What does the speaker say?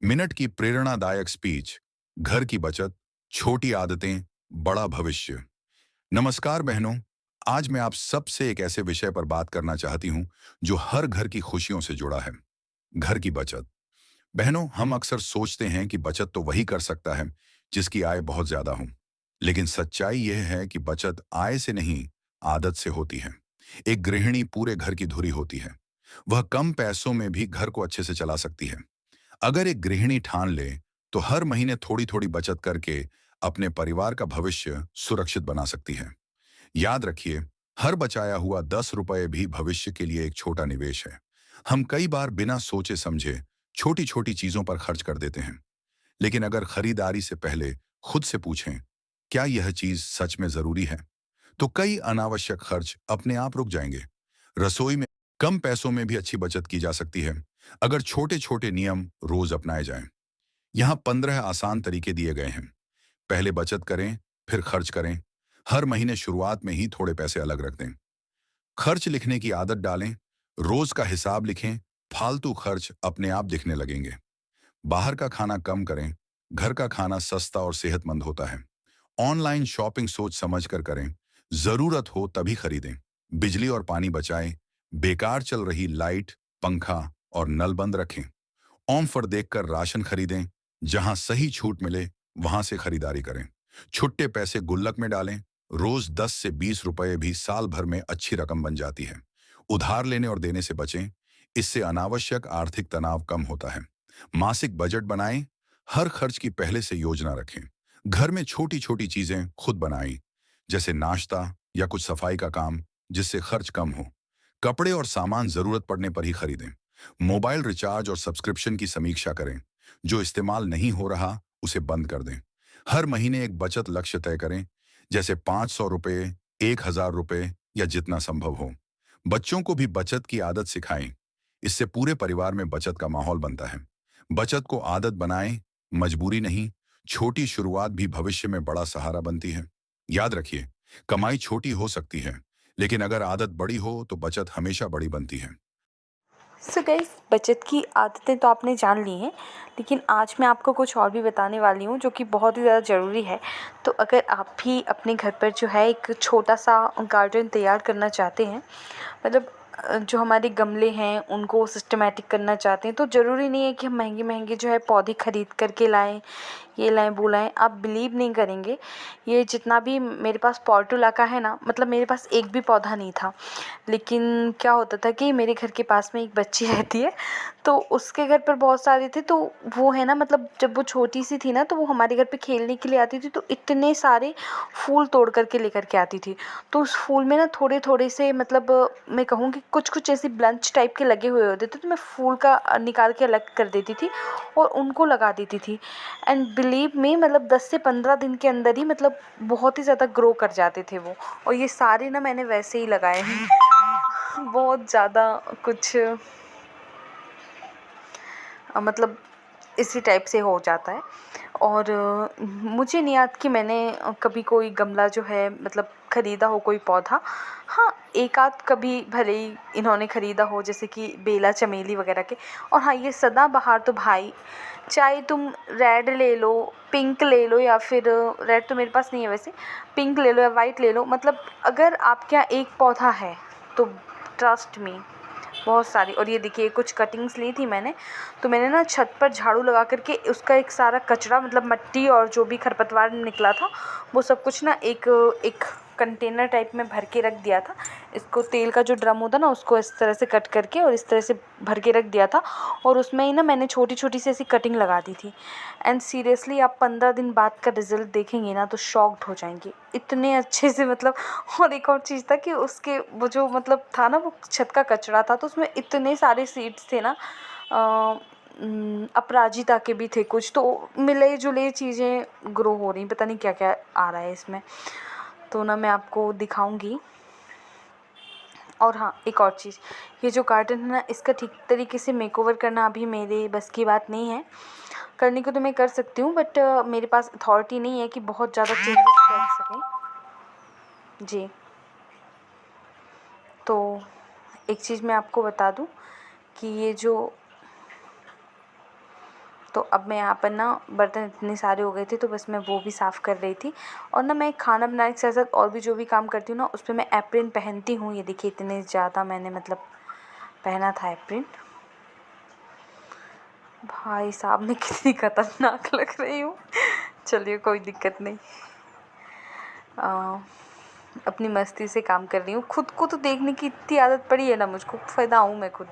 Minute की प्रेरणादायक speech. घर की बचत, छोटी आदतें, बड़ा भविष्य। नमस्कार बहनों। आज मैं आप सबसे एक ऐसे विषय पर बात करना चाहती हूं जो हर घर की खुशियों से जुड़ा है। घर की बचत। बहनों, हम अक्सर सोचते हैं कि बचत तो वही कर सकता है जिसकी आय बहुत ज्यादा हो। लेकिन सच्चाई यह है कि बचत आय से नहीं, आदत से होती है। एक गृहिणी पूरे घर की धुरी होती है। वह कम पैसों में भी घर को अच्छे से चला सकती है। अगर एक गृहिणी ठान ले तो हर महीने थोड़ी थोड़ी बचत करके अपने परिवार का भविष्य सुरक्षित बना सकती है। याद रखिए, हर बचाया हुआ 10 रुपए भी भविष्य के लिए एक छोटा निवेश है। हम कई बार बिना सोचे समझे छोटी छोटी चीजों पर खर्च कर देते हैं। लेकिन अगर खरीदारी से पहले खुद से पूछें, क्या यह चीज सच में जरूरी है, तो कई अनावश्यक खर्च अपने आप रुक जाएंगे। रसोई में कम पैसों में भी अच्छी बचत की जा सकती है अगर छोटे छोटे नियम रोज अपनाए जाएं। यहाँ 15 आसान तरीके दिए गए हैं। पहले बचत करें, फिर खर्च करें। हर महीने शुरुआत में ही थोड़े पैसे अलग रख दें। खर्च लिखने की आदत डालें। रोज का हिसाब लिखें। फालतू खर्च अपने आप दिखने लगेंगे। बाहर का खाना कम करें। घर का खाना सस्ता और सेहतमंद होता है। ऑनलाइन शॉपिंग सोच समझ कर करें। जरूरत हो तभी खरीदें। बिजली और पानी बचाएं। बेकार चल रही लाइट, पंखा और नल बंद रखें। ऑफर देखकर राशन खरीदें। जहां सही छूट मिले वहां से खरीदारी करें। छुट्टे पैसे गुल्लक में डालें। रोज 10 से 20 रुपए भी साल भर में अच्छी रकम बन जाती है। उधार लेने और देने से बचें। इससे अनावश्यक आर्थिक तनाव कम होता है। मासिक बजट बनाएं। हर खर्च की पहले से योजना रखें। घर में छोटी छोटी चीजें खुद बनाएं, जैसे नाश्ता या कुछ सफाई का काम, जिससे खर्च कम हो। कपड़े और सामान जरूरत पड़ने पर ही खरीदें। मोबाइल रिचार्ज और सब्सक्रिप्शन की समीक्षा करें। जो इस्तेमाल नहीं हो रहा उसे बंद कर दें। हर महीने एक बचत लक्ष्य तय करें, जैसे 500 रुपये, 1000 रुपये या जितना संभव हो। बच्चों को भी बचत की आदत सिखाएं। इससे पूरे परिवार में बचत का माहौल बनता है। बचत को आदत बनाएं, मजबूरी नहीं। छोटी शुरुआत भी भविष्य में बड़ा सहारा बनती है। याद रखिए, कमाई छोटी हो सकती है, लेकिन अगर आदत बड़ी हो तो बचत हमेशा बड़ी बनती है। सो गाइस, बचत की आदतें तो आपने जान ली हैं, लेकिन आज मैं आपको कुछ और भी बताने वाली हूँ जो कि बहुत ही ज़्यादा ज़रूरी है। तो अगर आप भी अपने घर पर जो है एक छोटा सा गार्डन तैयार करना चाहते हैं, मतलब जो हमारे गमले हैं उनको सिस्टमैटिक करना चाहते हैं, तो ज़रूरी नहीं है कि हम महंगे महंगे जो है पौधे खरीद करके लाएं, ये लाएं वो लाएं। आप बिलीव नहीं करेंगे, ये जितना भी मेरे पास पॉटू लगा है ना, मतलब मेरे पास एक भी पौधा नहीं था। लेकिन क्या होता था कि मेरे घर के पास में एक बच्ची रहती है, तो उसके घर पर बहुत सारे थे। तो वो है ना, मतलब जब वो छोटी सी थी ना, तो वो हमारे घर पे खेलने के लिए आती थी, तो इतने सारे फूल तोड़ करके लेकर के आती थी। तो उस फूल में ना थोड़े थोड़े से, मतलब मैं कहूँ कि कुछ कुछ ऐसे ब्लंच टाइप के लगे हुए होते थे, तो मैं फूल का निकाल के अलग कर देती थी और उनको लगा देती थी। एंड बिलीव मी, मतलब 10 से 15 दिन के अंदर ही मतलब बहुत ही ज़्यादा ग्रो कर जाते थे वो। और ये सारे ना मैंने वैसे ही लगाए हैं। बहुत ज़्यादा कुछ मतलब इसी टाइप से हो जाता है। और मुझे नहीं याद कि मैंने कभी कोई गमला जो है मतलब ख़रीदा हो, कोई पौधा। हाँ, एक आध कभी भले ही इन्होंने ख़रीदा हो, जैसे कि बेला चमेली वगैरह के। और हाँ, ये सदाबहार तो भाई, चाहे तुम रेड ले लो, पिंक ले लो, या फिर रेड तो मेरे पास नहीं है वैसे, पिंक ले लो या वाइट ले लो, मतलब अगर आपके यहाँ एक पौधा है तो ट्रस्ट मी बहुत सारी। और ये देखिए, कुछ कटिंग्स ली थी मैंने, तो मैंने ना छत पर झाड़ू लगा करके उसका एक सारा कचरा, मतलब मिट्टी और जो भी खरपतवार निकला था, वो सब कुछ ना एक एक कंटेनर टाइप में भर के रख दिया था। इसको तेल का जो ड्रम होता ना, उसको इस तरह से कट करके और इस तरह से भर के रख दिया था। और उसमें ही ना मैंने छोटी छोटी सी ऐसी कटिंग लगा दी थी। एंड सीरियसली, आप 15 दिन बाद का रिज़ल्ट देखेंगे ना तो शॉक्ड हो जाएंगे, इतने अच्छे से मतलब। और एक और चीज़ था कि उसके वो जो मतलब था ना, वो छत का कचरा था, तो उसमें इतने सारे सीड्स थे ना, अपराजिता के भी थे कुछ, तो मिले जुले चीज़ें ग्रो हो रही, पता नहीं क्या क्या आ रहा है इसमें। तो ना मैं आपको दिखाऊंगी। और हाँ, एक और चीज़, ये जो गार्डन है ना, इसका ठीक तरीके से मेकओवर करना अभी मेरे बस की बात नहीं है। करने को तो मैं कर सकती हूँ, बट मेरे पास अथॉरिटी नहीं है कि बहुत ज़्यादा चेंजेस कर सकें जी। तो एक चीज़ मैं आपको बता दूँ कि ये जो तो अब मैं यहाँ पर ना बर्तन इतने सारे हो गए थे तो बस मैं वो भी साफ़ कर रही थी। और ना मैं खाना बनाने के साथ साथ और भी जो भी काम करती हूँ ना उस पर मैं एप्रिन पहनती हूँ। ये देखिए इतने ज़्यादा मैंने मतलब पहना था एप्रिन। भाई साहब मैं कितनी खतरनाक लग रही हूँ। चलिए कोई दिक्कत नहीं। अपनी मस्ती से काम कर रही हूँ। खुद को तो देखने की इतनी आदत पड़ी है ना मुझको, फ़िदा हूँ मैं खुद।